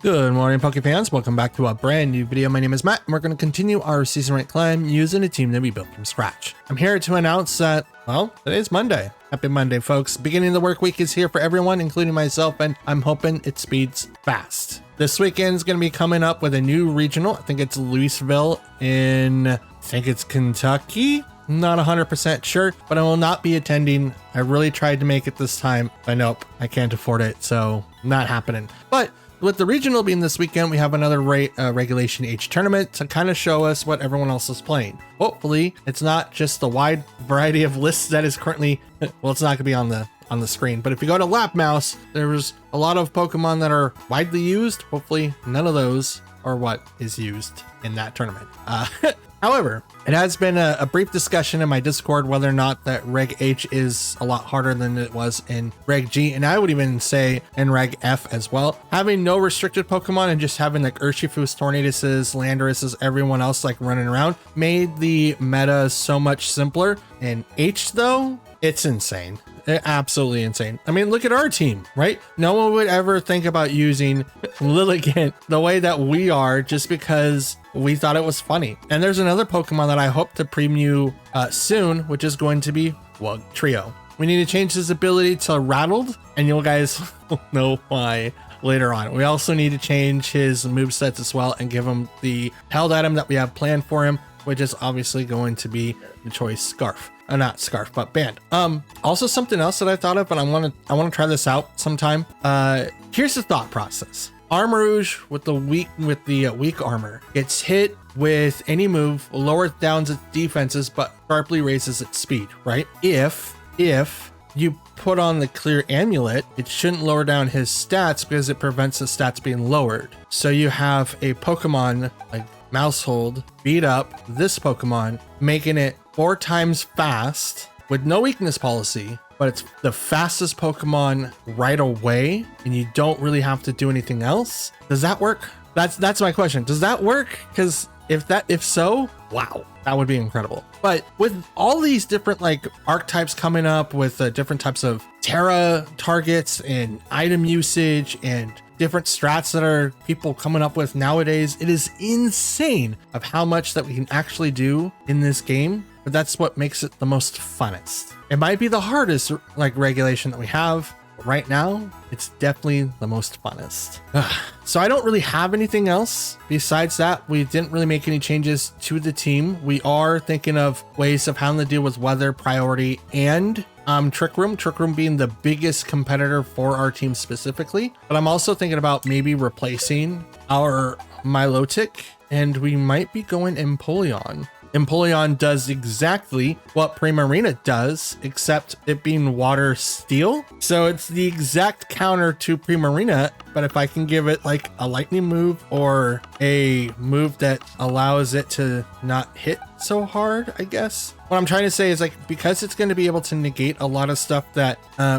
Good morning, Poke fans. Welcome back to a brand new video. My name is Matt, and we're going to continue our season rank climb using a team that we built from scratch. I'm here to announce that, well, today's Monday. Happy Monday, folks. Beginning of the work week is here for everyone, including myself, and I'm hoping it speeds fast. This weekend is going to be coming up with a new regional. I think it's Louisville I think it's Kentucky. Not 100% sure, but I will not be attending. I really tried to make it this time, but nope, I can't afford it, so not happening. But with the regional being this weekend, we have another Regulation H tournament to kind of show us what everyone else is playing. Hopefully, it's not just the wide variety of lists that is currently, well, it's not gonna be on the screen, but if you go to Lap Mouse, there's a lot of Pokemon that are widely used. Hopefully, none of those are what is used in that tournament. However, it has been a brief discussion in my Discord whether or not that Reg H is a lot harder than it was in Reg G, and I would even say in Reg F as well. Having no restricted Pokemon and just having like Urshifus, Tornaduses, Landuruses, everyone else like running around made the meta so much simpler. In H though, it's insane. Absolutely insane. I mean, look at our team, right? No one would ever think about using Lilligant the way that we are just because we thought it was funny. And there's another Pokemon that I hope to preview soon, which is going to be Trio. We need to change his ability to Rattled, and you guys will know why later on. We also need to change his movesets as well and give him the held item that we have planned for him, which is obviously going to be the choice Scarf. Not Scarf, but Band. Also something else that I thought of, and I want to try this out sometime. Here's the thought process. Armarouge with the weak armor gets hit with any move, lowers down its defenses, but sharply raises its speed, right? If you put on the clear amulet, it shouldn't lower down his stats because it prevents his stats being lowered. So you have a Pokemon like Mousehold beat up this Pokemon, making it 4 times fast with no weakness policy, but it's the fastest Pokemon right away, and you don't really have to do anything else. Does that work? That's my question. Does that work? Because if so, wow, that would be incredible. But with all these different like archetypes coming up with different types of Terra targets and item usage and different strats that are people coming up with nowadays, it is insane of how much that we can actually do in this game. But that's what makes it the most funnest. It might be the hardest like regulation that we have, but right now it's definitely the most funnest. So I don't really have anything else besides that. We didn't really make any changes to the team. We are thinking of ways of how to deal with weather, priority, and Trick Room being the biggest competitor for our team specifically. But I'm also thinking about maybe replacing our Milotic, and we might be going Empoleon. Empoleon does exactly what Primarina does, except it being water steel. So it's the exact counter to Primarina, but if I can give it like a lightning move or a move that allows it to not hit so hard, I guess. What I'm trying to say is like, because it's going to be able to negate a lot of stuff that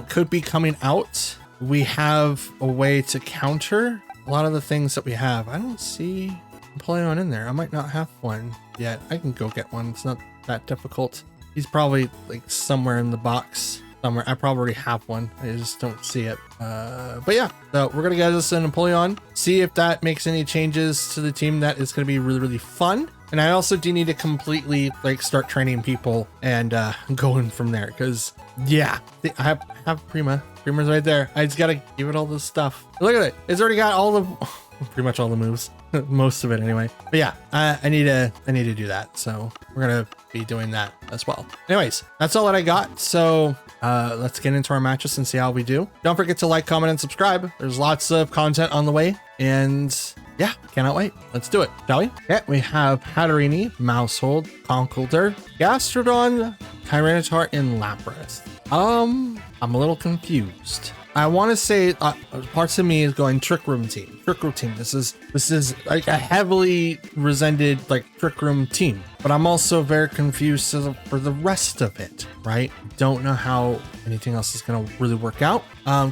could be coming out, we have a way to counter a lot of the things that we have. I don't see Empoleon in there. I might not have one yet. I can go get one. It's not that difficult. He's probably like somewhere in the box somewhere. I probably already have one. I just don't see it. But yeah, so we're gonna get us an Empoleon, see if that makes any changes to the team. That is gonna be really, really fun. And I also do need to completely like start training people and going from there, because yeah, I have Prima's right there. I just gotta give it all this stuff. Look at it. It's already got all the pretty much all the moves. Most of it anyway. But yeah, I need to do that, so we're gonna be doing that as well. Anyways, that's all that I got, so let's get into our matches and see how we do. Don't forget to like, comment, and subscribe. There's lots of content on the way, and yeah, cannot wait. Let's do it, shall we? Yeah, we have Hatterini, Mousehold, Conkeldurr, Gastrodon, Tyranitar, and Lapras. I'm a little confused. I want to say parts of me is going Trick Room team. This is like a heavily resented like Trick Room team, but I'm also very confused for the rest of it, right? Don't know how anything else is going to really work out.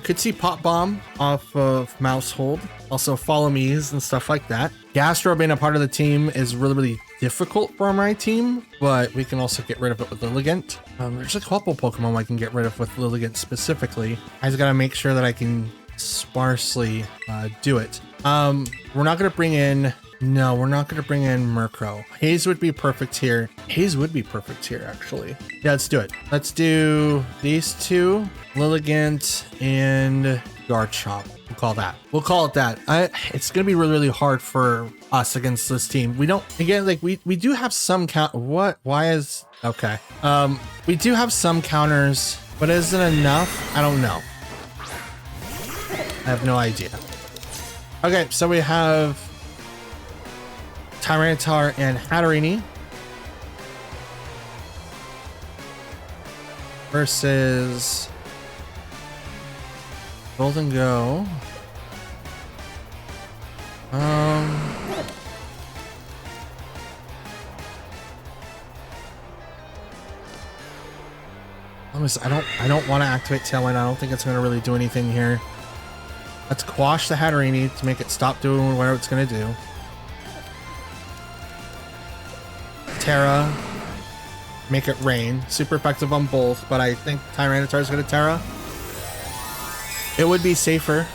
Could see Pop Bomb off of Mousehold, also Follow Me's and stuff like that. Gastro being a part of the team is really, really difficult for my team, but we can also get rid of it with Lilligant. There's a couple Pokemon I can get rid of with Lilligant specifically. I just gotta make sure that I can sparsely do it. We're not gonna bring in, no, we're not gonna bring in Murkrow. Haze would be perfect here. Haze would be perfect here, actually. Yeah, let's do it. Let's do these two, Lilligant and Garchomp. We'll call that. We'll call it that. It's gonna be really, really hard for us against this team. We don't, again, like we do have some count. What? Why is, okay. We do have some counters, but is it enough? I don't know. I have no idea. Okay, so we have Tyranitar and Hatterene versus Golden Go. I don't want to activate Tailwind. I don't think it's going to really do anything here. Let's quash the Hatterene to make it stop doing whatever it's going to do. Terra. Make it rain. Super effective on both, but I think Tyranitar is going to Terra. It would be safer.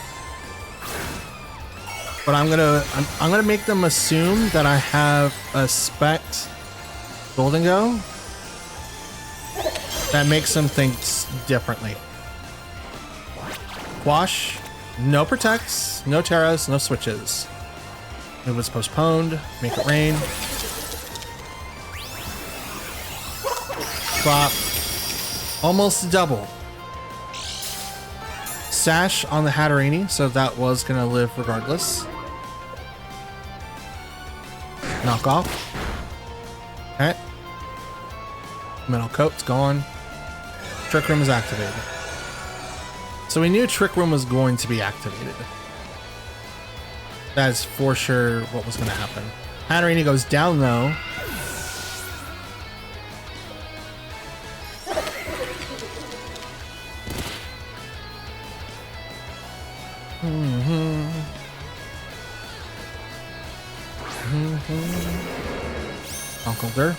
But I'm gonna make them assume that I have a Spect Golden Go that makes them think differently. Quash. No protects, no Terras, no switches. It was postponed. Make it rain. Drop. Almost double. Sash on the Hatterene, so that was gonna live regardless. Knock off. Okay. Metal Coat's gone. Trick Room is activated. So we knew Trick Room was going to be activated. That is for sure what was going to happen. Hatterene goes down though. Uncle Dur.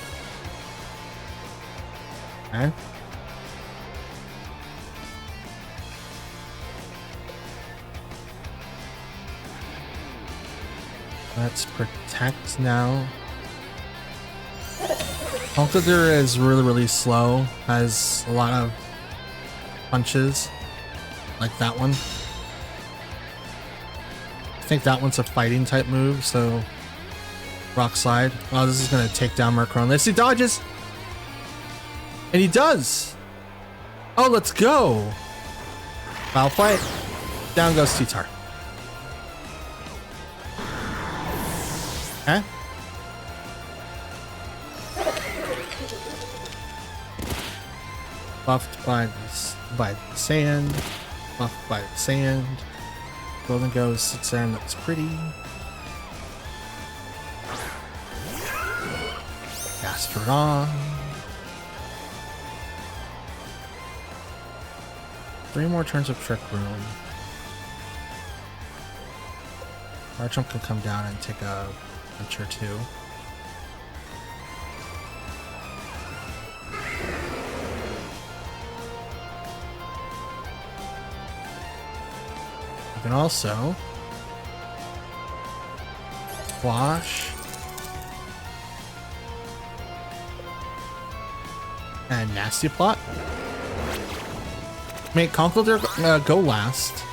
Okay. Let's protect now. Conkeldurr is really, really slow. Has a lot of punches. Like that one. I think that one's a fighting type move, so Rock Slide. Oh, this is gonna take down Murkrow unless he dodges. And he does! Oh, let's go! Foul fight. Down goes T-Tar. Okay. Buffed by the sand. Buffed by the sand. Golden Go sits there and looks pretty. Gastrodon. 3 more turns of Trick Room. Garchomp can come down and take a punch or two. You can also Wash and Nasty Plot. Make Conkeldurr go last.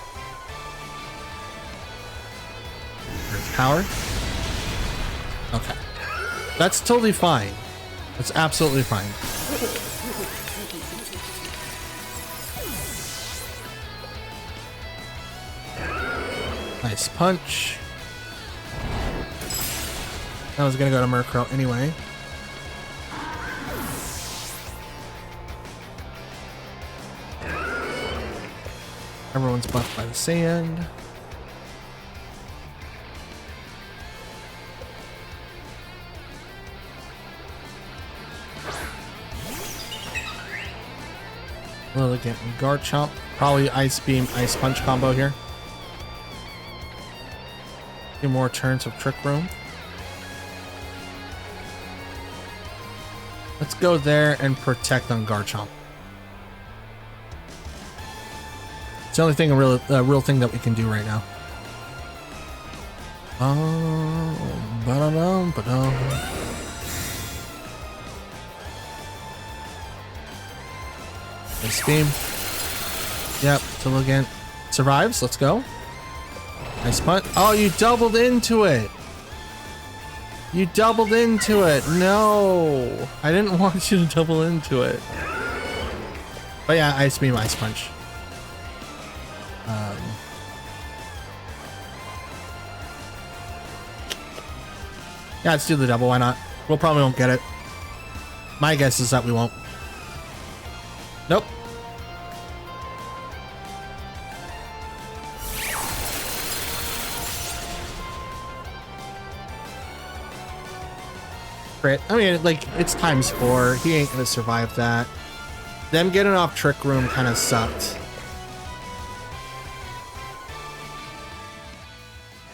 Power. Okay. That's totally fine. That's absolutely fine. Nice punch. I was gonna go to Murkrow anyway. Everyone's buffed by the sand. Lilligant and Garchomp. Probably Ice Beam, Ice Punch combo here. 2 more turns of Trick Room. Let's go there and protect on Garchomp. It's the only thing, a real thing that we can do right now. Ba-da-dum. Nice beam. Yep, to look in. Survives, let's go. Nice punt. Oh, you doubled into it. You doubled into it. No, I didn't want you to double into it. But yeah, ice beam, ice punch. Yeah, let's do the double. Why not? We'll probably won't get it. My guess is that we won't. Nope. Crit. I mean, like, it's ×4. He ain't gonna survive that. Them getting off Trick Room kind of sucked.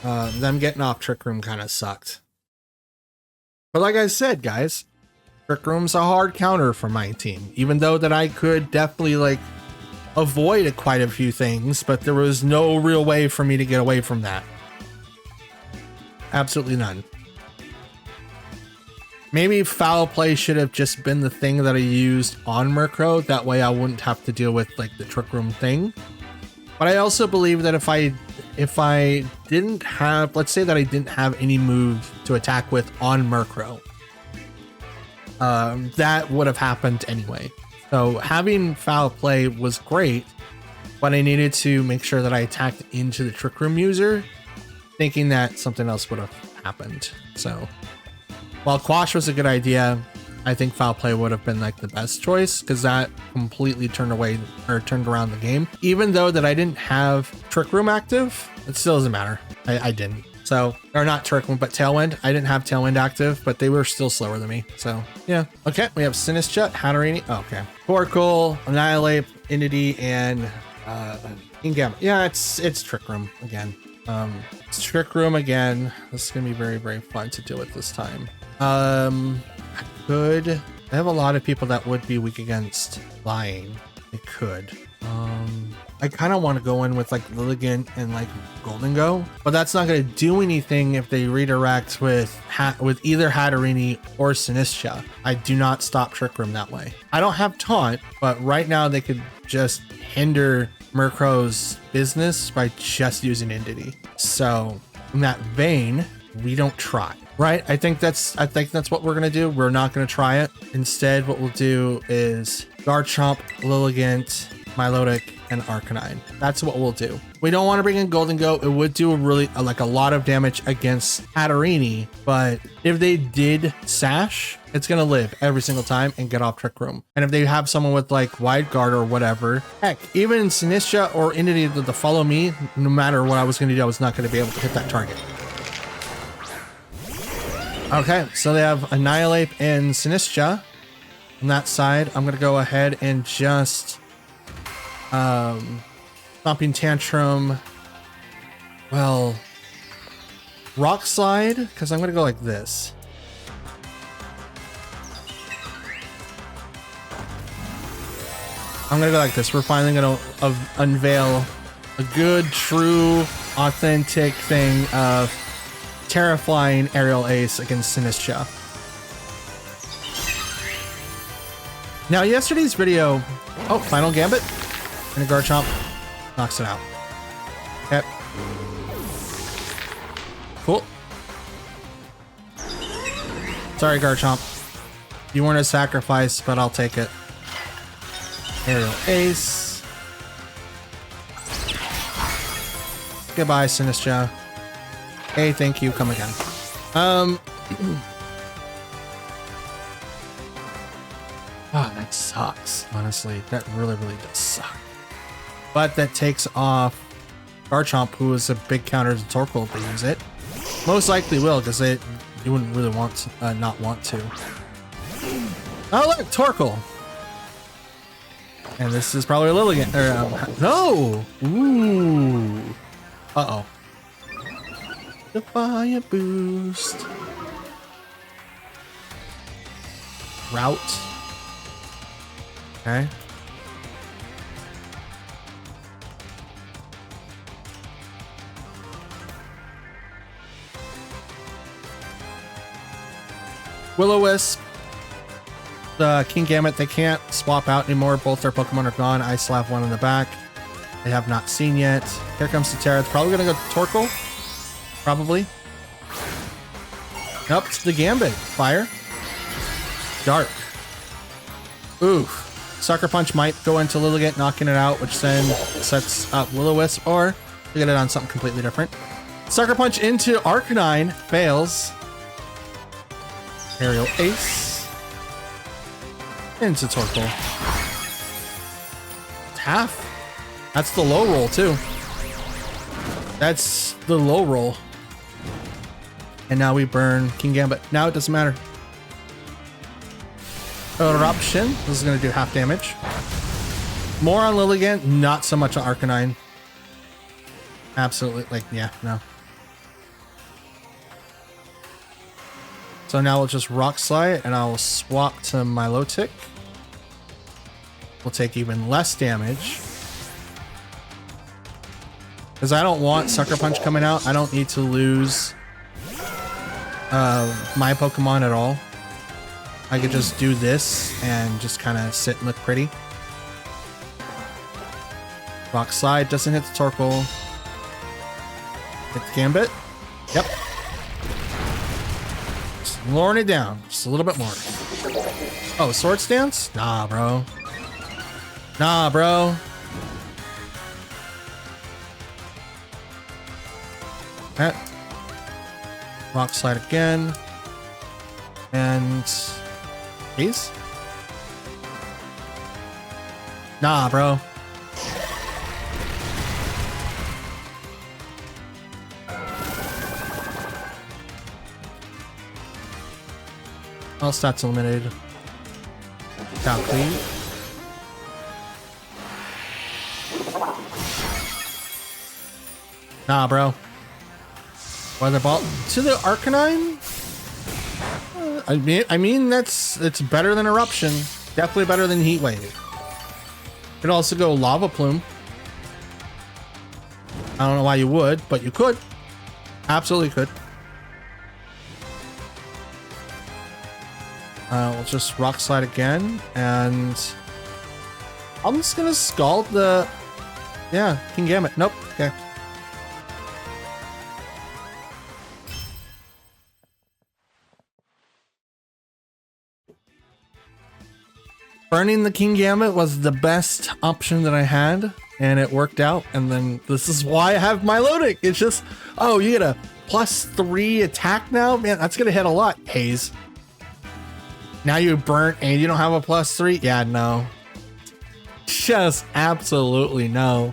Them getting off Trick Room kind of sucked. But like I said, guys, Trick Room's a hard counter for my team. Even though that I could definitely, like, avoid quite a few things, but there was no real way for me to get away from that. Absolutely none. Maybe foul play should have just been the thing that I used on Murkrow. That way I wouldn't have to deal with, like, the Trick Room thing. But I also believe that if I didn't have, let's say that I didn't have any move to attack with on Murkrow, that would have happened anyway. So having foul play was great, but I needed to make sure that I attacked into the Trick Room user, thinking that something else would have happened. So while Quash was a good idea, I think foul play would have been like the best choice, because that completely turned around the game. Even though that I didn't have Trick Room active, it still doesn't matter. I didn't. So, or not Trick Room, but Tailwind. I didn't have Tailwind active, but they were still slower than me. So, yeah. Okay, we have Sinistcha, Hatterene. Oh, okay. Torkoal, Annihilate, Entity, and Ingam. Yeah, it's Trick Room again. It's Trick Room again. This is gonna be very, very fun to deal with this time. I have a lot of people that would be weak against Lying. I could. I kind of want to go in with like Lilligant and like Golden Go, but that's not going to do anything if they redirect with either Hatterene or Sinistcha. I do not stop Trick Room that way. I don't have Taunt, but right now they could just hinder Murkrow's business by just using Entity. So in that vein, we don't try. Right? I think that's what we're gonna do. We're not gonna try it. Instead, what we'll do is Garchomp, Lilligant, Milotic, and Arcanine. That's what we'll do. We don't want to bring in Golden Go. It would do a lot of damage against Hatterene, but if they did Sash, it's gonna live every single time and get off Trick Room. And if they have someone with like Wide Guard or whatever, heck, even Sinistcha or Entity to follow me, no matter what I was gonna do, I was not gonna be able to hit that target. Okay, so they have Annihilate and Sinistcha on that side. I'm gonna go ahead and just Stomping Tantrum. Well, Rock Slide, because I'm gonna go like this. I'm gonna go like this. We're finally gonna unveil a good, true, authentic thing of Terraflying Aerial Ace against Sinistcha. Now, yesterday's video, Final Gambit and a Garchomp knocks it out. Yep. Cool. Sorry, Garchomp. You weren't a sacrifice, but I'll take it. Aerial Ace. Goodbye, Sinistcha. Hey, thank you. Come again. Oh, that sucks. Honestly, that really, really does suck. But that takes off Garchomp, who is a big counter to Torkoal if they use it. Most likely will, because you wouldn't really want to, not want to. Oh, look, Torkoal. And this is probably a Lilligant. No! Ooh. Uh-oh. The Fire Boost. Route. Okay. Will-O-Wisp, the Kingambit, they can't swap out anymore. Both their Pokemon are gone. I still have one in the back. I have not seen yet. Here comes the Terra. It's probably going to go Torkoal. Probably. Nope, it's the Gambit. Fire. Dark. Oof. Sucker Punch might go into Lilligant, knocking it out, which then sets up Will-O-Wisp, or we get it on something completely different. Sucker Punch into Arcanine. Fails. Aerial Ace. Into Torkoal. It's half. That's the low roll, too. That's the low roll. And now we burn Kingambit. Now it doesn't matter. Eruption. This is going to do half damage. More on Lilligant, not so much on Arcanine. Absolutely. Like, yeah, no. So now we'll just Rock Slide, and I'll swap to Milotic. We'll take even less damage. Because I don't want Sucker Punch coming out. I don't need to lose my Pokemon at all. I could just do this and just kind of sit and look pretty. Rock Slide doesn't hit the Torkoal. Hit the Gambit. Yep. Just lowering it down just a little bit more. Oh, Swords Dance? Nah, bro. Nah, bro. Okay. Rock Slide again. And Freeze? Nah, bro. All stats eliminated. Valkyrie. Nah, bro. Weather Ball to the Arcanine? I mean it's better than Eruption. Definitely better than Heat Wave. Could also go Lava Plume. I don't know why you would, but you could. Absolutely could. We'll just Rock Slide again, and I'm just gonna Scald the... Yeah, Kingambit. Nope. Okay. Burning the Kingambit was the best option that I had, and it worked out. And then this is why I have Milotic. It's just, oh, you get a +3 attack now? Man, that's gonna hit a lot, Haze. Now you burnt and you don't have a +3? Yeah, no. Just absolutely no.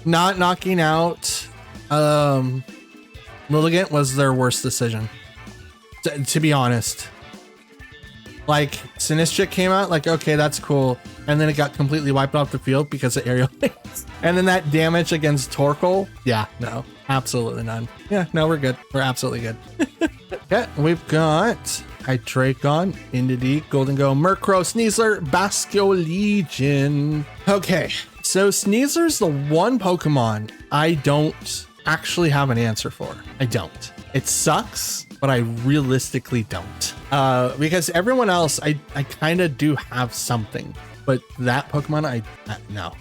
Not knocking out Lilligant was their worst decision, to be honest. Like, Sinistcha came out, like, okay, that's cool. And then it got completely wiped off the field because of aerial Ace. And then that damage against Torkoal, yeah, no, absolutely none. Yeah, no, we're good. We're absolutely good. Okay, we've got Hydreigon, Indeedee, Golden Go, Murkrow, Sneasler, Basculegion. Okay, so Sneasler's the one Pokemon I don't actually have an answer for. I don't. It sucks, but I realistically don't. Because everyone else, I kind of do have something, but that Pokemon, no.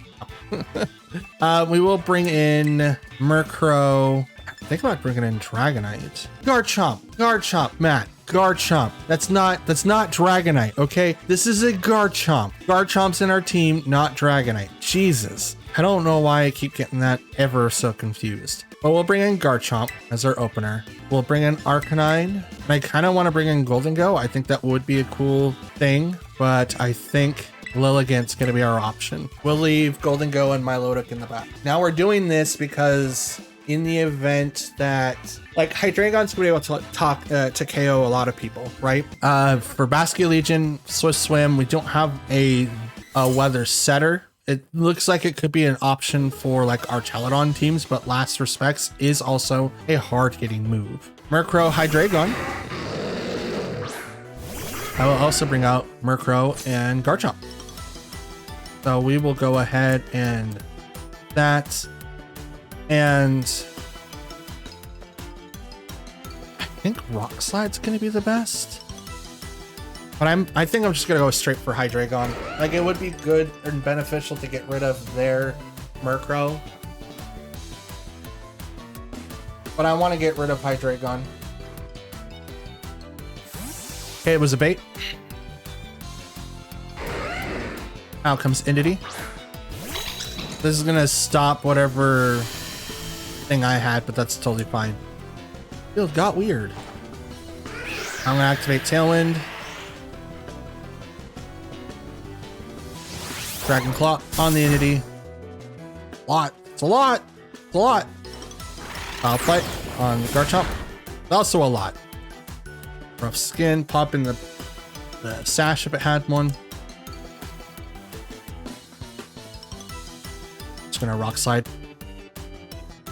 We will bring in Murkrow. Think about bringing in Dragonite. Garchomp, Matt. Garchomp. That's not Dragonite, okay? This is a Garchomp. Garchomp's in our team, not Dragonite. Jesus. I don't know why I keep getting that ever so confused. But we'll bring in Garchomp as our opener. We'll bring in Arcanine. And I kind of want to bring in Golden Go. I think that would be a cool thing, but I think Lilligant's going to be our option. We'll leave Golden Go and Milotic in the back. Now we're doing this because in the event that, like, Hydreigon's going to be able to KO a lot of people, right? For Basculegion, Swift Swim, we don't have a weather setter. It looks like it could be an option for like our Teledon teams, but Last Respects is also a hard-hitting move. Murkrow, Hydreigon. I will also bring out Murkrow and Garchomp. So we will go ahead and that. And I think Rock Slide's going to be the best. But I think I'm just gonna go straight for Hydreigon. Like, it would be good and beneficial to get rid of their Murkrow. But I want to get rid of Hydreigon. Okay, it was a bait. Out comes Entity. This is gonna stop whatever thing I had, but that's totally fine. Field got weird. I'm gonna activate Tailwind. Dragon Claw on the Entity. Lot. It's a lot. It's a lot. I'll fight on Garchomp. Also a lot. Rough Skin. Pop in the Sash if it had one. Just gonna Rock Slide.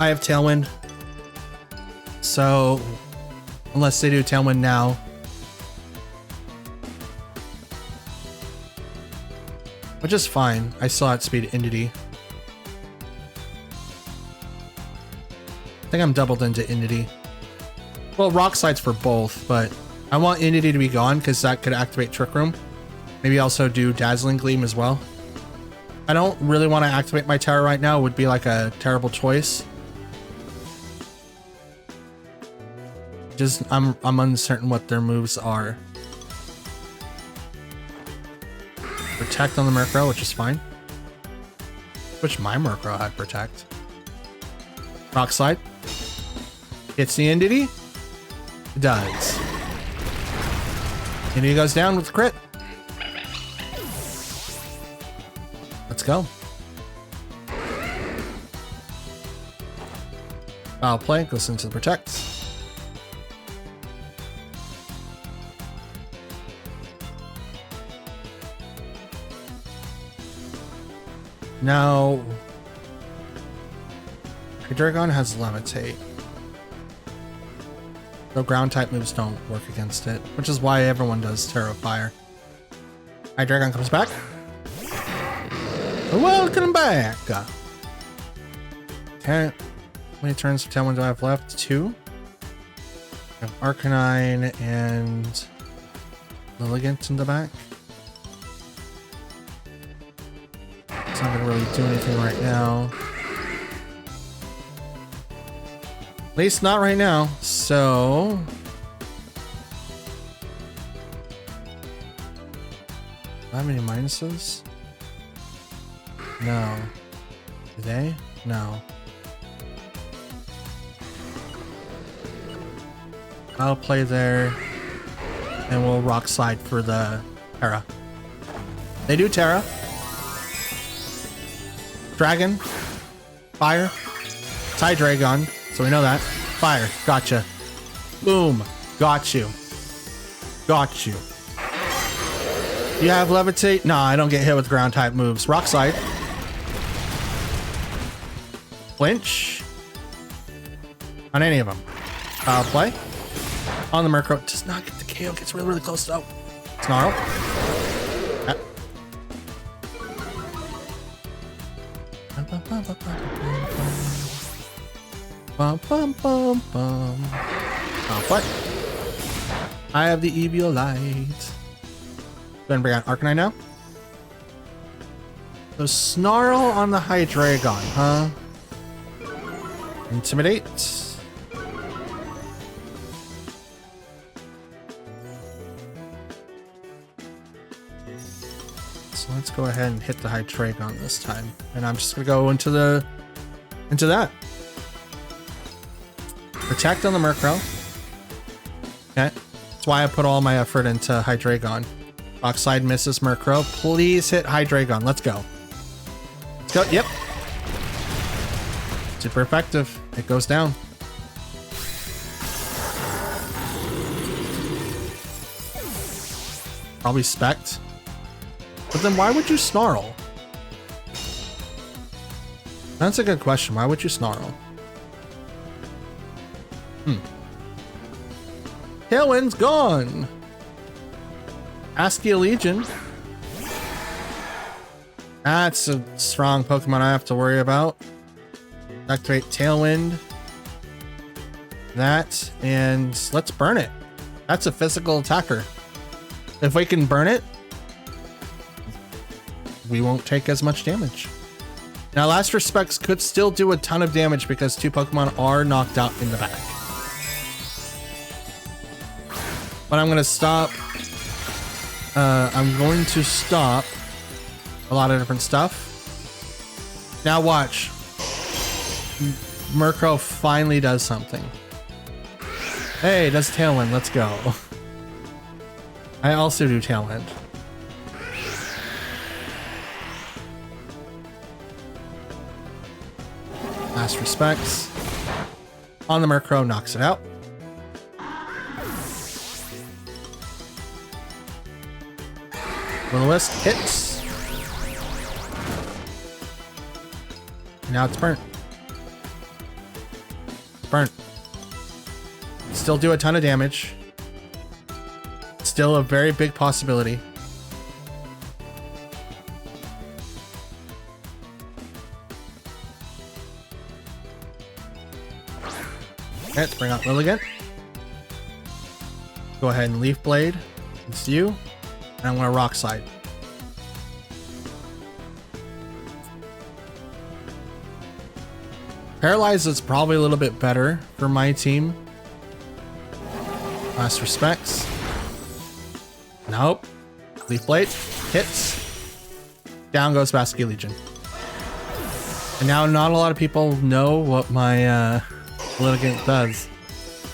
I have Tailwind. So, unless they do Tailwind now. Which is fine. I still outspeed Entity. I think I'm doubled into Entity. Well, Rock Slide's for both, but I want Entity to be gone because that could activate Trick Room. Maybe also do Dazzling Gleam as well. I don't really want to activate my Terra right now. It would be like a terrible choice. Just I'm uncertain what their moves are. Protect on the Murkrow, which is fine. Which my Murkrow had Protect. Rock Slide. Hits the Entity. It does. Entity goes down with the crit. Let's go. Foul Play goes into the Protect. Now, Hydreigon has Levitate. Though ground type moves don't work against it, which is why everyone does Terra Fire. Hydreigon comes back. Welcome back. Okay. How many turns of Tailwind do I have left? 2. I have Arcanine and Lilligant in the back. It's not gonna really do anything right now. At least not right now. So do I have any minuses? No. Do they? No. I'll play there and we'll Rock Slide for the Terra. They do Terra. Dragon. Fire. It's Hydreigon, so we know that. Fire. Gotcha. Boom. Got you. Got you. You have Levitate? Nah, I don't get hit with ground type moves. Rock Slide. Flinch. On any of them. Foul Play. On the Murkrow. Does not get the KO. Gets really, really close though. Snarl. Bum, bum, bum, bum. Oh, what? I have the Eviolite. Then bring out Arcanine now. So Snarl on the Hydreigon, huh? Intimidate. So let's go ahead and hit the Hydreigon this time. And I'm just gonna go into that. Protect on the Murkrow. Okay. That's why I put all my effort into Hydreigon. Rock Slide misses Murkrow. Please hit Hydreigon. Let's go. Let's go. Yep. Super effective. It goes down. Probably Spect. But then why would you Snarl? That's a good question. Why would you Snarl? Tailwind's gone. Askia Legion. That's a strong Pokemon I have to worry about. Activate Tailwind. That, and let's burn it. That's a physical attacker. If we can burn it, we won't take as much damage. Now, Last Respects could still do a ton of damage because 2 Pokemon are knocked out in the back. But I'm going to stop. I'm going to stop a lot of different stuff. Now watch. Murkrow finally does something. Hey, it does Tailwind. Let's go. I also do Tailwind. Last Respects. On the Murkrow, knocks it out. Will-O-Wisp hits. And now it's burnt. Burnt. Still do a ton of damage. Still a very big possibility. Okay, let's bring out Lilligant. Go ahead and Leaf Blade. It's you. And I'm going to Rock Slide. Paralyze is probably a little bit better for my team. Last Respects. Nope. Leaf Blade. Hits. Down goes Basque Legion. And now not a lot of people know what my Lilligant does.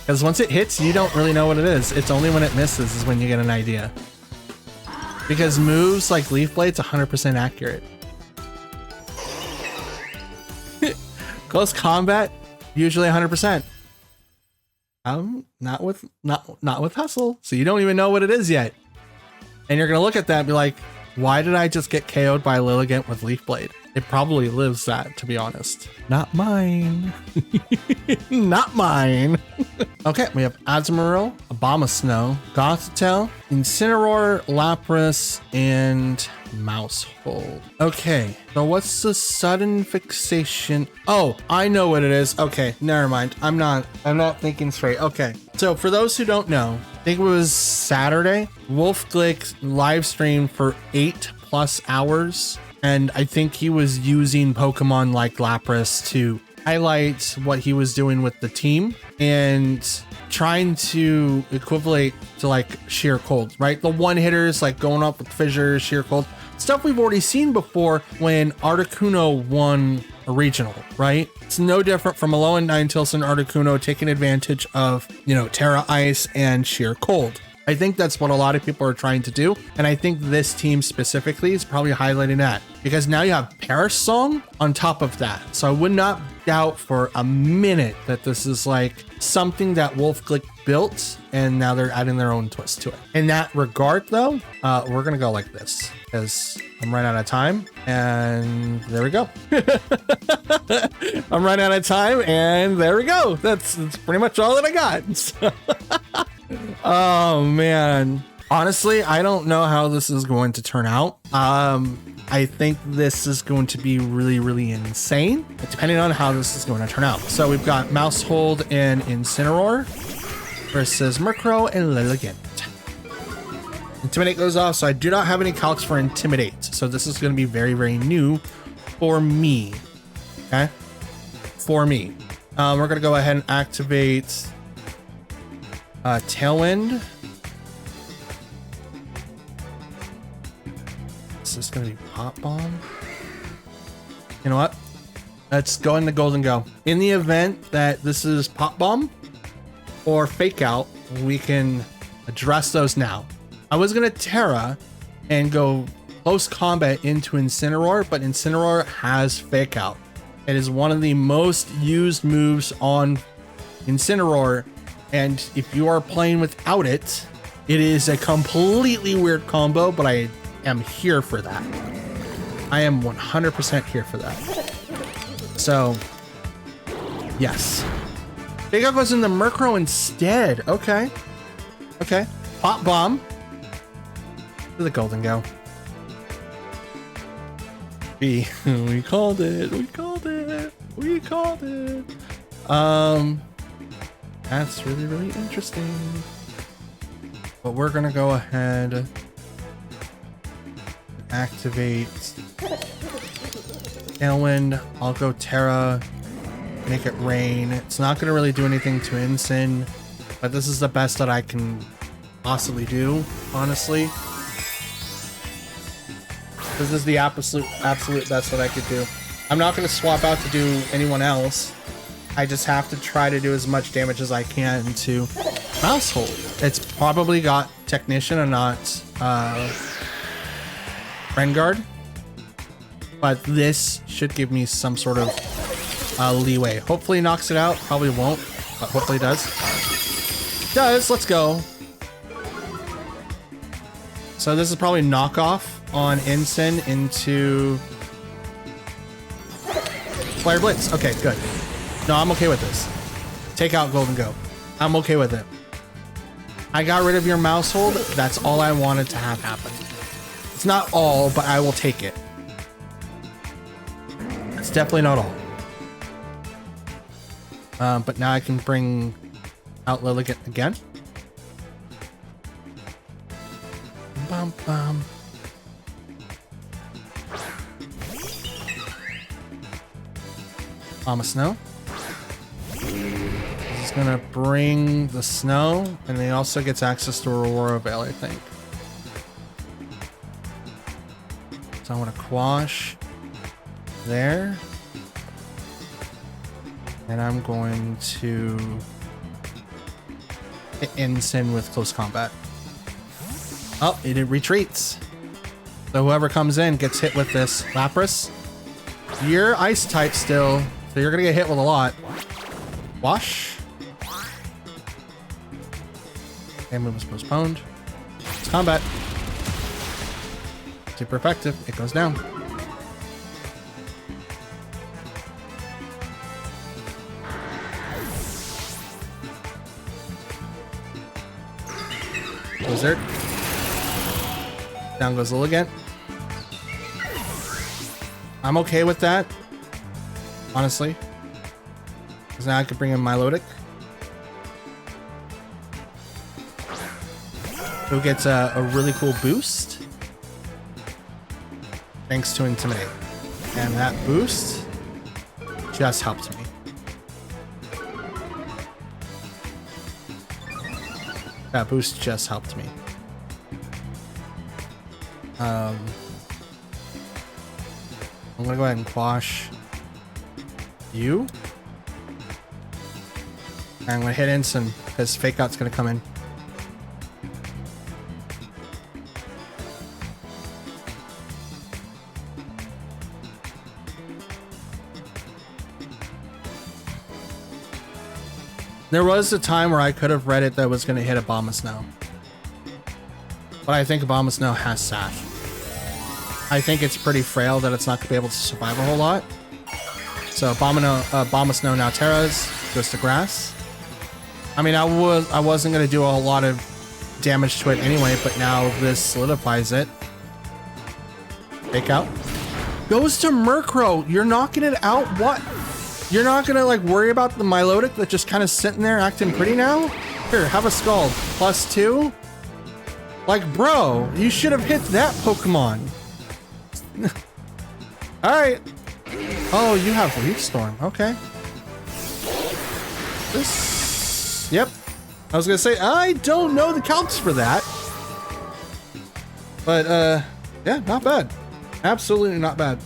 Because once it hits, you don't really know what it is. It's only when it misses is when you get an idea. Because moves like Leaf Blade's 100% accurate. Close combat, usually 100%. Not with Hustle, so you don't even know what it is yet. And you're gonna look at that and be like, why did I just get KO'd by Lilligant with Leaf Blade? It probably lives that, to be honest. Not mine. Not mine. Okay, we have Azumarill, Abomasnow, Gothitelle, Incineroar, Lapras, and Mousehold. Okay, so what's the sudden fixation? Oh, I know what it is. Okay, never mind. I'm not thinking straight. Okay, so for those who don't know, I think it was Saturday, Wolfglick live streamed for 8+ hours. And I think he was using Pokemon like Lapras to highlight what he was doing with the team and trying to equivalent to like Sheer Cold, right? The one hitters like going up with Fissure, Sheer Cold, stuff we've already seen before when Articuno won a regional, right? It's no different from Alolan Ninetales and Articuno taking advantage of, you know, Terra Ice and Sheer Cold. I think that's what a lot of people are trying to do. And I think this team specifically is probably highlighting that because now you have Paris Song on top of that. So I would not doubt for a minute that this is like something that Wolfglick built and now they're adding their own twist to it. In that regard though, we're going to go like this because I'm running out of time and there we go. I'm running out of time and there we go. That's pretty much all that I got. So oh man, honestly, I don't know how this is going to turn out. I think this is going to be really, really insane, depending on how this is going to turn out. So we've got Mousehold and Incineroar versus Murkrow and Lilligant. Intimidate goes off, so I do not have any calcs for Intimidate. So this is going to be very, very new for me. Okay, for me. We're going to go ahead and activate Tailwind. Is this gonna be Pop Bomb? You know what? Let's go in the Golden Go. In the event that this is Pop Bomb or Fake Out, we can address those now. I was gonna Terra and go close combat into Incineroar, but Incineroar has Fake Out. It is one of the most used moves on Incineroar. And if you are playing without it, it is a completely weird combo, but I am here for that. I am 100% here for that. So, yes. Big Up goes in the Murkrow instead. Okay. Okay. Pop Bomb. To the Golden Go. We called it. We called it. We called it. That's really, really interesting. But we're gonna go ahead and activate Tailwind. I'll go Terra, make it rain. It's not gonna really do anything to Ensign, but this is the best that I can possibly do, honestly. This is the absolute best that I could do. I'm not gonna swap out to do anyone else. I just have to try to do as much damage as I can to Mousehold. It's probably got Technician and not Friend Guard, but this should give me some sort of leeway. Hopefully it knocks it out. Probably won't, but hopefully it does. Does. Let's go. So this is probably knockoff on Ensign into Flare Blitz. Okay, good. No, I'm okay with this. Take out Golden Go. I'm okay with it. I got rid of your Mousehold. That's all I wanted to have happen. It's not all, but I will take it. It's definitely not all. But now I can bring out Lilligant again. Bum, bum. Snow. This is gonna bring the snow, and he also gets access to Aurora Veil, I think. So I want to quash there. And I'm going to hit Ensign with close combat. Oh, it retreats. So whoever comes in gets hit with this Lapras. You're ice type still, so you're gonna get hit with a lot. Wash. And move was postponed. It's combat. Super effective. It goes down. Blizzard. Down goes Lilligant. I'm okay with that, honestly, because now I could bring in Milotic, who gets a really cool boost thanks to Intimidate, and that boost just helped me. That boost just helped me. I'm gonna go ahead and quash you. And I'm gonna hit Ensign because Fake Out's gonna come in. There was a time where I could have read it that was gonna hit Abomasnow. But I think Abomasnow has Sash. I think it's pretty frail that it's not going to be able to survive a whole lot. So Abomasnow now Terras, goes to grass. I mean, I wasn't going to do a whole lot of damage to it anyway, but now this solidifies it. Fake Out. Goes to Murkrow. You're knocking it out? What? You're not going to like worry about the Milotic that's just kind of sitting there acting pretty now? Here, have a Scald. +2? Like, bro, you should have hit that Pokemon. All right. Oh, you have Leaf Storm. Okay. This. Yep. I was gonna say I don't know the calcs for that, but yeah, not bad. Absolutely not bad.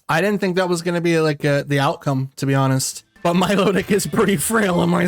I didn't think that was gonna be like the outcome, to be honest. But Milotic is pretty frail in my...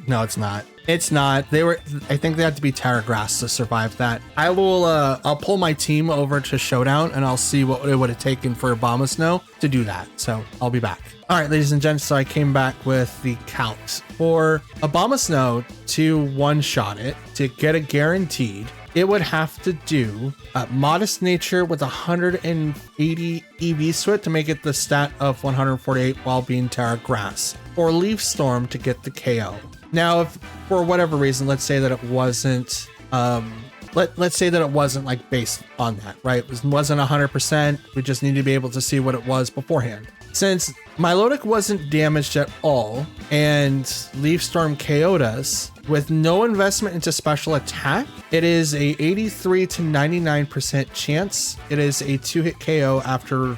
No, it's not. It's not. I think they had to be Terra Grass to survive that. I'll pull my team over to Showdown and I'll see what it would have taken for Abomasnow to do that. So I'll be back. All right, ladies and gents, so I came back with the calcs. For Abomasnow to one-shot it, to get a guaranteed, it would have to do Modest Nature with 180 EV Swit to make it the stat of 148 while being Terra Grass, or Leaf Storm to get the KO. Now, if for whatever reason, let's say that it wasn't, let's say that it wasn't like based on that, right? It wasn't 100%. We just need to be able to see what it was beforehand. Since Milotic wasn't damaged at all and Leaf Storm KO'd us with no investment into special attack, it is a 83 to 99% chance. It is a 2-hit KO after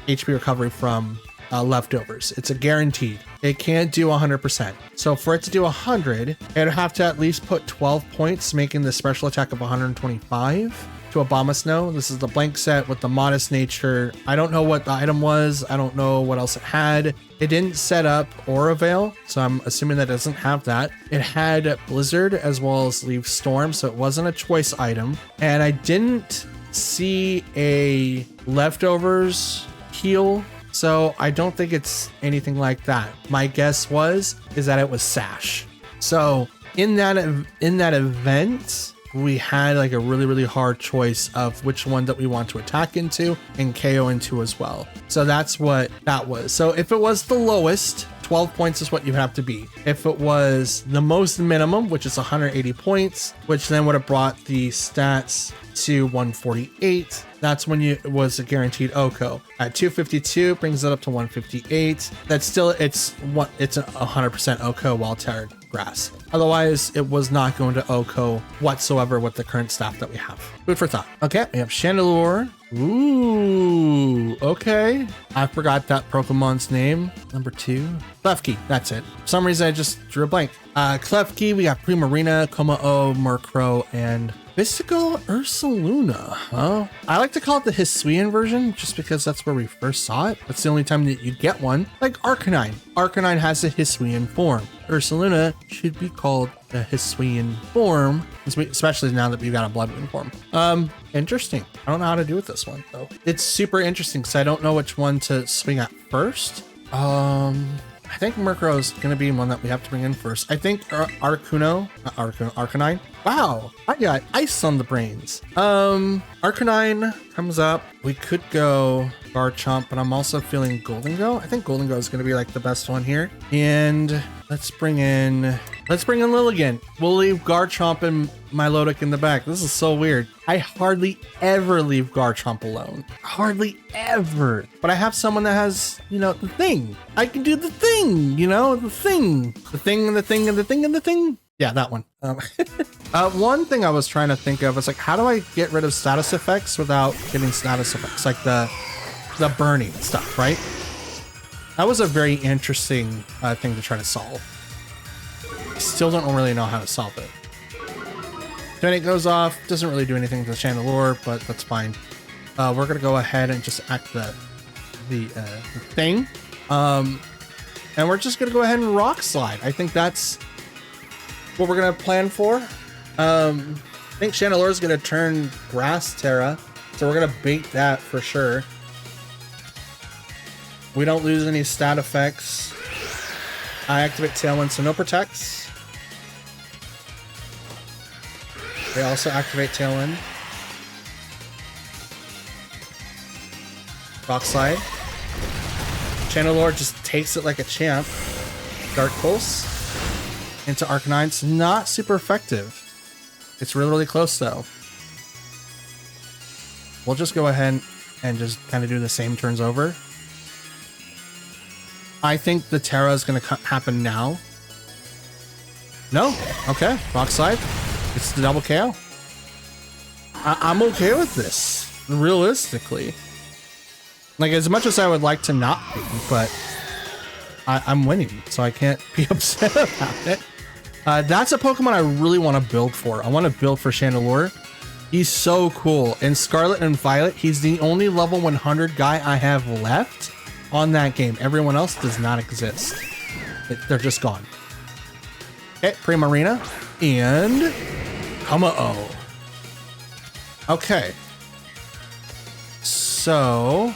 HP recovery from leftovers. It's a guaranteed. It can't do 100%. So for it to do 100, it'd have to at least put 12 points, making the special attack of 125 to Abomasnow. This is the blank set with the modest nature. I don't know what the item was. I don't know what else it had. It didn't set up Aura Veil, so I'm assuming that doesn't have that. It had Blizzard as well as Leaf Storm, so it wasn't a choice item. And I didn't see a leftovers heal, so I don't think it's anything like that. My guess is that it was Sash. So in that event, we had like a really hard choice of which one that we want to attack into and KO into as well. So that's what that was. So if it was the lowest, 12 points is what you have to be. If it was the most minimum, which is 180 points, which then would have brought the stats to 148, that's when it was a guaranteed OHKO. At 252 brings it up to 158. That's still, it's a 100% OHKO while Terra Grass. Otherwise, it was not going to OHKO whatsoever with the current staff that we have. Food for thought. Okay, we have Chandelure. Ooh, okay. I forgot that Pokemon's name. Number 2. Klefki, that's it. For some reason, I just drew a blank. Klefki, we got Primarina, Komao, Murkrow, and Mystical Ursaluna, huh? I like to call it the Hisuian version just because that's where we first saw it. That's the only time that you get one. Like Arcanine. Arcanine has a Hisuian form. Ursaluna should be called the Hisuian form, especially now that we've got a Blood Moon form. Interesting. I don't know how to do with this one though. It's super interesting because I don't know which one to swing at first. I think Murkrow is going to be one that we have to bring in first. I think Arcanine. Wow, I got ice on the brains. Arcanine comes up. We could go Garchomp, but I'm also feeling Goldengo. I think Goldengo is going to be like the best one here. And let's bring in Lilligant. We'll leave Garchomp and Milotic in the back. This is so weird. I hardly ever leave Garchomp alone. Hardly ever. But I have someone that has, the thing. I can do the thing, the thing. The thing and the thing and the thing and the thing. Yeah, that one. One thing I was trying to think of is like, how do I get rid of status effects without getting status effects? Like the burning stuff, right? That was a very interesting thing to try to solve. I still don't really know how to solve it. When it goes off, doesn't really do anything to the Chandelure, but that's fine. We're gonna go ahead and just act the thing. And we're just gonna go ahead and Rock Slide. I think that's what we're gonna plan for. I think Chandelure is gonna turn Grass Terra, so we're gonna bait that for sure. We don't lose any stat effects. I activate Tailwind, so no protects. They also activate Tailwind. Rock Slide. Chandelure just takes it like a champ. Dark Pulse into Arcanine. It's not super effective. It's really close though. We'll just go ahead and just kind of do the same turns over. I think the Terra is going to happen now. No? Okay. Rock Slide. It's the double KO. I'm okay with this, realistically. Like, as much as I would like to not be, but I'm winning, so I can't be upset about it. That's a Pokemon I really want to build for. I want to build for Chandelure. He's so cool. In Scarlet and Violet, he's the only level 100 guy I have left on that game. Everyone else does not exist. They're just gone. Okay, Primarina and Komao. Okay. So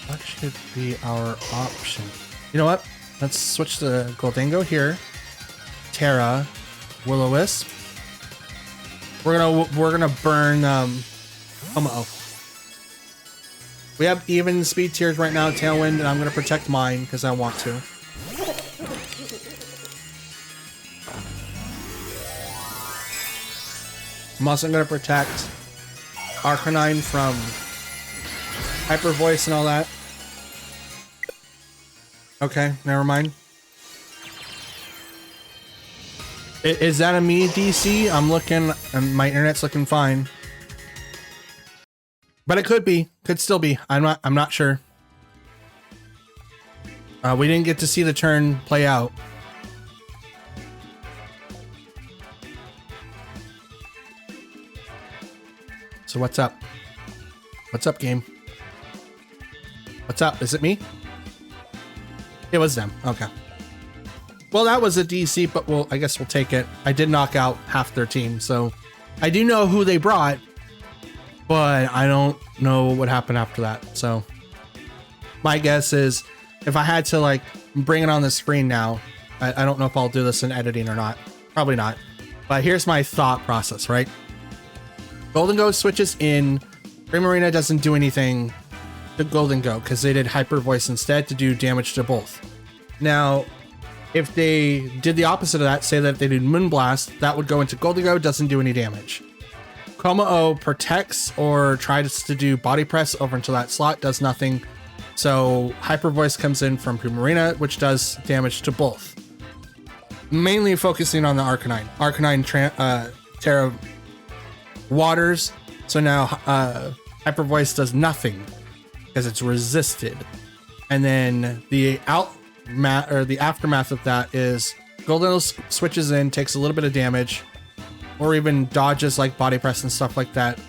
what should be our option? You know what? Let's switch to Goldango here. Terra, Will-O-Wisp. We're gonna burn Komao. We have even speed tiers right now, Tailwind, and I'm gonna protect mine because I want to. I'm also going to protect Arcanine from Hyper Voice and all that. Okay, never mind. Is that a me DC? I'm looking, and my internet's looking fine. But it could be, could still be. I'm not sure. We didn't get to see the turn play out. So what's up? What's up, game? What's up? Is it me? It was them. Okay. Well, that was a DC, but I guess we'll take it. I did knock out half their team, so I do know who they brought, but I don't know what happened after that. So my guess is if I had to like bring it on the screen now, I don't know if I'll do this in editing or not. Probably not. But here's my thought process, right? Golden Go switches in. Primarina doesn't do anything to Golden Go because they did Hyper Voice instead to do damage to both. Now, if they did the opposite of that, say that they did Moonblast, that would go into Golden Go, doesn't do any damage. Como-O protects or tries to do Body Press over into that slot, does nothing. So Hyper Voice comes in from Primarina, which does damage to both. Mainly focusing on the Arcanine. Arcanine Terra Waters, so now Hyper Voice does nothing because it's resisted. And then the aftermath of that is Golden switches in, takes a little bit of damage, or even dodges like Body Press and stuff like that.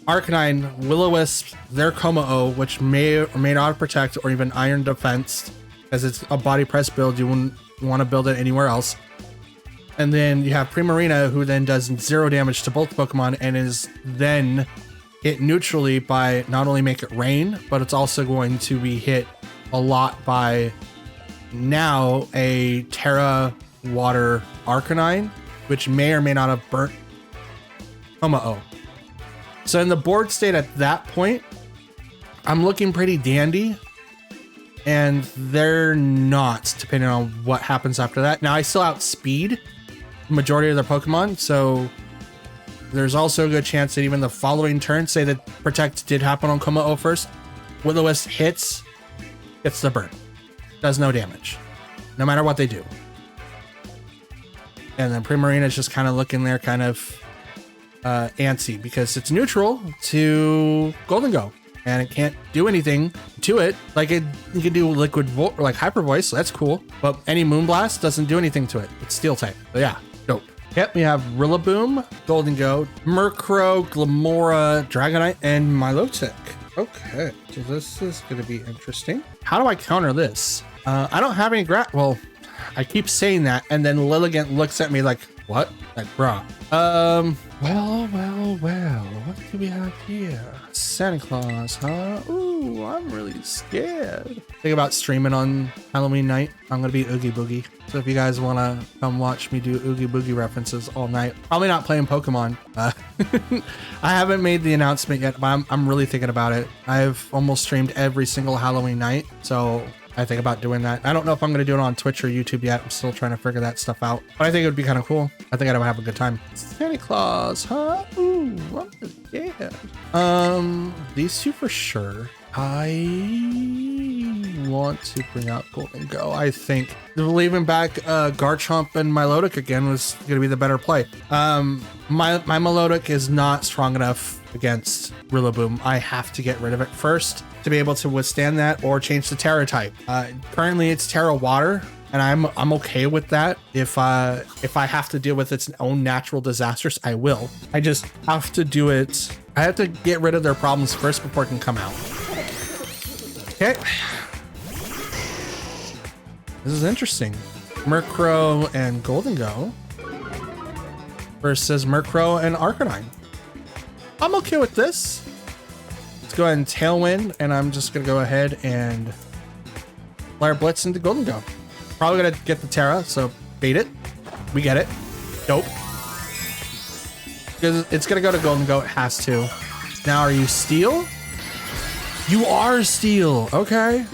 Arcanine, Will-O-Wisp, their Como-O, which may or may not protect, or even Iron Defense, as it's a Body Press build, you wouldn't want to build it anywhere else. And then you have Primarina, who then does 0 damage to both Pokemon and is then hit neutrally by not only make it rain, but it's also going to be hit a lot by now a Terra Water Arcanine, which may or may not have burnt Como-O. So in the board state at that point, I'm looking pretty dandy. And they're not, depending on what happens after that. Now, I still outspeed the majority of their Pokemon, so there's also a good chance that even the following turn, say that Protect did happen on Como-O first, Will-O-Wisp hits, gets the burn. Does no damage, no matter what they do. And then Primarina is just kind of looking there kind of antsy because it's neutral to Golden Go. And it can't do anything to it. Like you can do like Hyper Voice, so that's cool. But any Moonblast doesn't do anything to it. It's Steel type. So yeah, dope. Yep, we have Rillaboom, Golden Go, Murkrow, Glamora, Dragonite, and Milotic. Okay, so this is going to be interesting. How do I counter this? I don't have any well, I keep saying that, and then Lilligant looks at me like, what? Like, bruh. Well, what do we have here? Santa Claus, huh? Ooh, I'm really scared. Think about streaming on Halloween night. I'm gonna be Oogie Boogie. So if you guys wanna come watch me do Oogie Boogie references all night, probably not playing Pokemon. I haven't made the announcement yet, but I'm really thinking about it. I've almost streamed every single Halloween night, so I think about doing that. I don't know if I'm going to do it on Twitch or YouTube yet. I'm still trying to figure that stuff out. But I think it would be kind of cool. I think I'd have a good time. Santa Claus, huh? Ooh, I'm scared. These two for sure. I want to bring out Golden Go. I think leaving back Garchomp and Milotic again was going to be the better play. My Milotic is not strong enough against Rillaboom. I have to get rid of it first to be able to withstand that or change the Terra type. Currently it's Terra Water, and I'm okay with that. If I have to deal with its own natural disasters, I will. I just have to do it. I have to get rid of their problems first before it can come out. Okay. This is interesting. Murkrow and Golden Go versus Murkrow and Arcanine. I'm okay with this. Let's go ahead and Tailwind, and I'm just gonna go ahead and Flare Blitz into Golden Go. Probably gonna get the Terra, so bait it. We get it. Dope. Because it's gonna go to Golden Go, it has to. Now, are you Steel? You are Steel. Okay.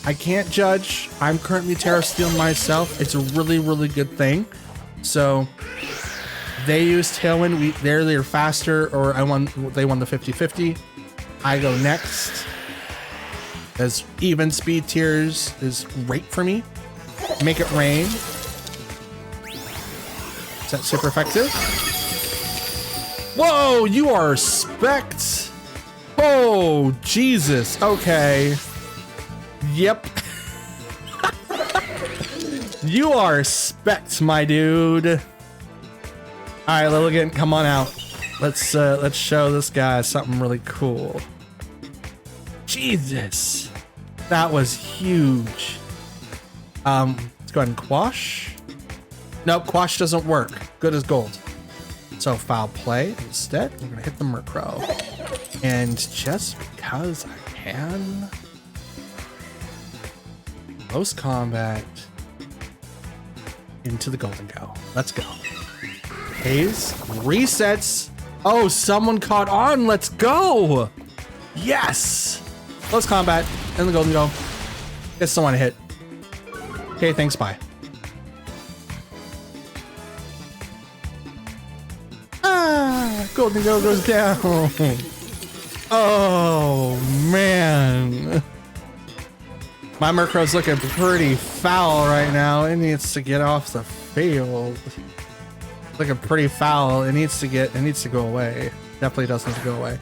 I can't judge. I'm currently Terra Steel myself. It's a really, really good thing. So they use Tailwind, they're either faster or they won the 50-50. I go next. As even speed tiers is great for me. Make it rain. Is that super effective? Whoa, you are spect. Oh, Jesus. Okay. Yep. You are spect, my dude. All right, Lilligant, come on out. Let's show this guy something really cool. Jesus, that was huge. Let's go ahead and quash. Nope, quash doesn't work. Good as gold. So foul play instead. We're gonna hit the Murkrow, and just because I can, close combat into the Golden Go. Let's go. Haze resets. Oh, someone caught on. Let's go. Yes. Close combat in the Golden Go. Get someone to hit. Okay, thanks. Bye. Golden Go goes down. Oh man, my Murkrow's looking pretty foul right now. It needs to get off the field. Looking pretty foul. It needs to go away. Definitely does need to go away.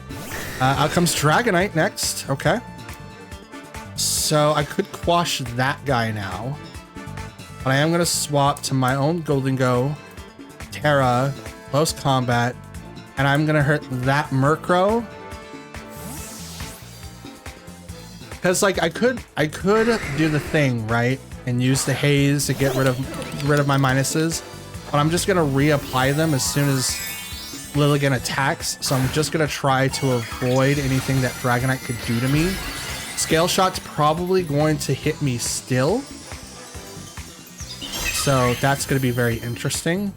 Out comes Dragonite next. Okay, so I could quash that guy now, but I am gonna swap to my own Golden Go, Terra, close combat. And I'm gonna hurt that Murkrow. Cause like I could do the thing, right? And use the haze to get rid of my minuses. But I'm just gonna reapply them as soon as Lilligant attacks. So I'm just gonna try to avoid anything that Dragonite could do to me. Scale Shot's probably going to hit me still. So that's gonna be very interesting.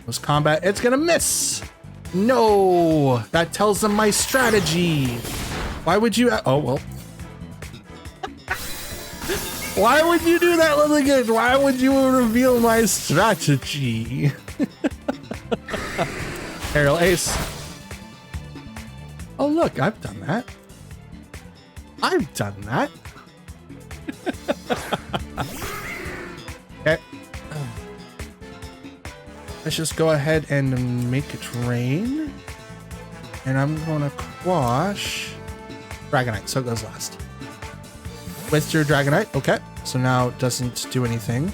Close combat, it's gonna miss. No, that tells them my strategy. Why would you? Oh, well. Why would you do that, Lilligant? Why would you reveal my strategy? Aerial Ace. Oh, look, I've done that. I've done that. Okay. Let's just go ahead and make it rain. And I'm gonna quash Dragonite, so it goes last. With your Dragonite, okay. So now it doesn't do anything.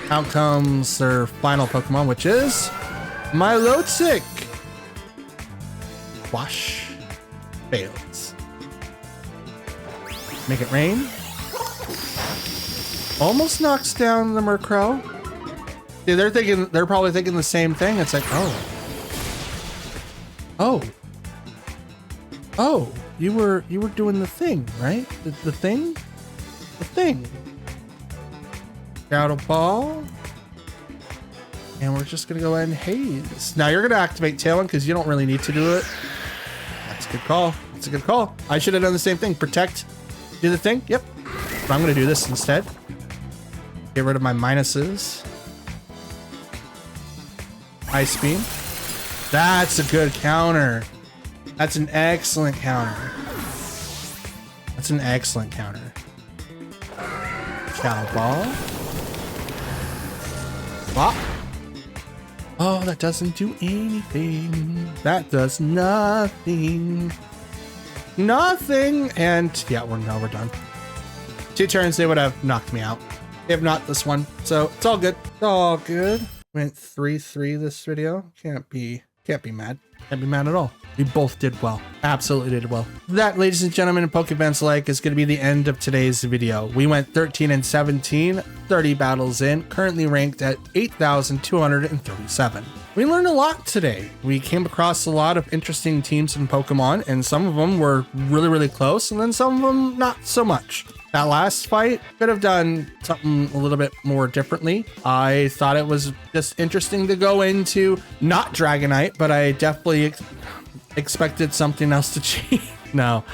Out comes their final Pokemon, which is Milotic. Quash. Fails. Make it rain. Almost knocks down the Murkrow. Yeah, they're probably thinking the same thing. It's like, oh, you were doing the thing, right? The thing. Shadow Ball, and we're just gonna go ahead and haze. Now you're gonna activate Tailwind because you don't really need to do it. That's a good call. That's a good call. I should have done the same thing. Protect, do the thing. Yep. But I'm gonna do this instead. Get rid of my minuses. Ice Beam. That's a good counter. That's an excellent counter. That's an excellent counter. Shadow Ball. Bop. Oh, that doesn't do anything. That does nothing. Nothing. And yeah, we're done. 2 turns, they would have knocked me out. If not this one. So it's all good. It's all good. Went 3-3 this video. Can't be mad. Can't be mad at all. We both did well. Absolutely did well. That, ladies and gentlemen, and Pokefans alike, is going to be the end of today's video. We went 13-17, 30 battles in, currently ranked at 8,237. We learned a lot today. We came across a lot of interesting teams in Pokemon, and some of them were really, really close, and then some of them not so much. That last fight could have done something a little bit more differently. I thought it was just interesting to go into not Dragonite, but I definitely expected something else to change. No,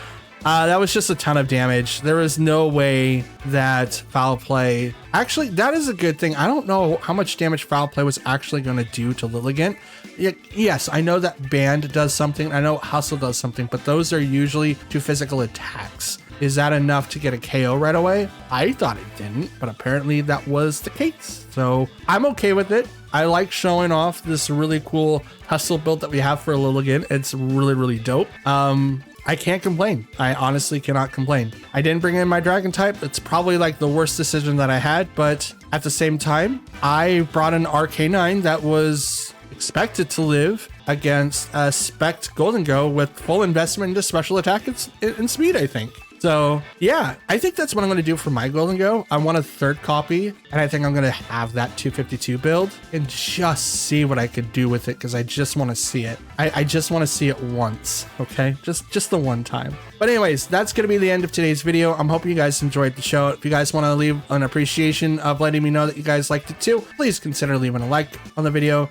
That was just a ton of damage. There was no way that foul play. Actually, that is a good thing. I don't know how much damage foul play was actually going to do to Lilligant. Yes, I know that Band does something. I know Hustle does something, but those are usually 2 physical attacks. Is that enough to get a KO right away? I thought it didn't, but apparently that was the case. So I'm okay with it. I like showing off this really cool Hustle build that we have for Lilligant. It's really, really dope. I can't complain. I honestly cannot complain. I didn't bring in my dragon type. It's probably like the worst decision that I had, but at the same time, I brought an RK9 that was expected to live against a Spect Golden Go with full investment into special attack and speed, I think. So yeah, I think that's what I'm going to do for my Golden Go. I want a 3rd copy, and I think I'm going to have that 252 build and just see what I could do with it, because I just want to see it. I just want to see it once, okay? Just the one time. But anyways, that's going to be the end of today's video. I'm hoping you guys enjoyed the show. If you guys want to leave an appreciation of letting me know that you guys liked it too, please consider leaving a like on the video.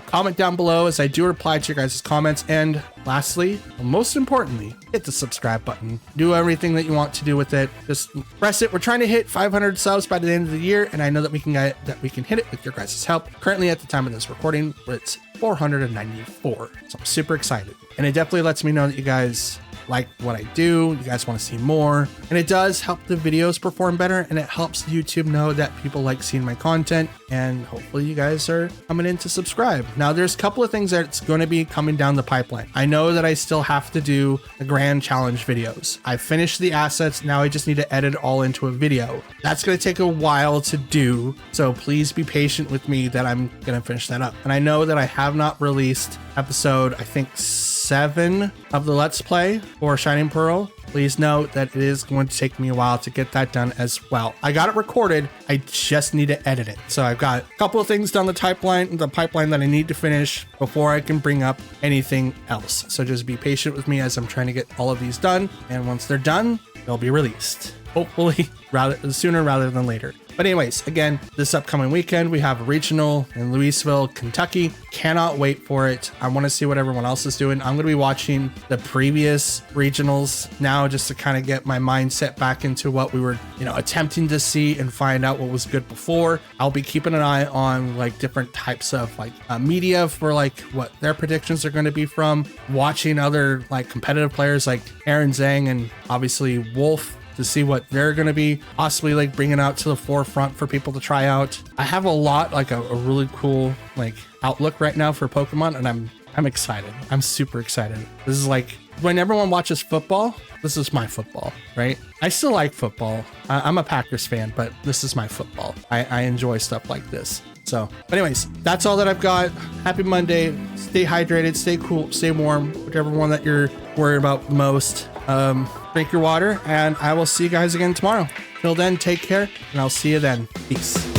Comment down below, as I do reply to your guys' comments. And lastly, most importantly, hit the subscribe button. Do everything that you want to do with it. Just press it. We're trying to hit 500 subs by the end of the year, and I know that we can hit it with your guys' help. Currently, at the time of this recording, it's 494. So I'm super excited, and it definitely lets me know that you guys like what I do, you guys want to see more, and it does help the videos perform better, and it helps YouTube know that people like seeing my content, and hopefully you guys are coming in to subscribe. Now there's a couple of things that's going to be coming down the pipeline. I know that I still have to do the grand challenge videos. I finished the assets, now I just need to edit it all into a video. That's going to take a while to do, so please be patient with me that I'm going to finish that up. And I know that I have not released episode, I think 7 of the Let's Play for Shining Pearl. Please note that it is going to take me a while to get that done as well. I got it recorded, I just need to edit it. So I've got a couple of things down the pipeline that I need to finish before I can bring up anything else. So just be patient with me as I'm trying to get all of these done. And once they're done, they'll be released. Hopefully sooner rather than later. But anyways, again, this upcoming weekend, we have a regional in Louisville, Kentucky. Cannot wait for it. I want to see what everyone else is doing. I'm going to be watching the previous regionals now, just to kind of get my mindset back into what we were, attempting to see and find out what was good before. I'll be keeping an eye on like different types of like media for like what their predictions are going to be from, watching other like competitive players like Aaron Zhang and obviously Wolf, to see what they're going to be possibly like bringing out to the forefront for people to try out. I have a lot, like a really cool like outlook right now for Pokemon, and I'm excited. I'm super excited. This is like when everyone watches football, this is my football, right? I still like football. I'm a Packers fan, but this is my football. I enjoy stuff like this. So, but anyways, that's all that I've got. Happy Monday. Stay hydrated, stay cool, stay warm, whichever one that you're worried about most. Drink your water, and I will see you guys again tomorrow. Till then, take care, and I'll see you then. Peace.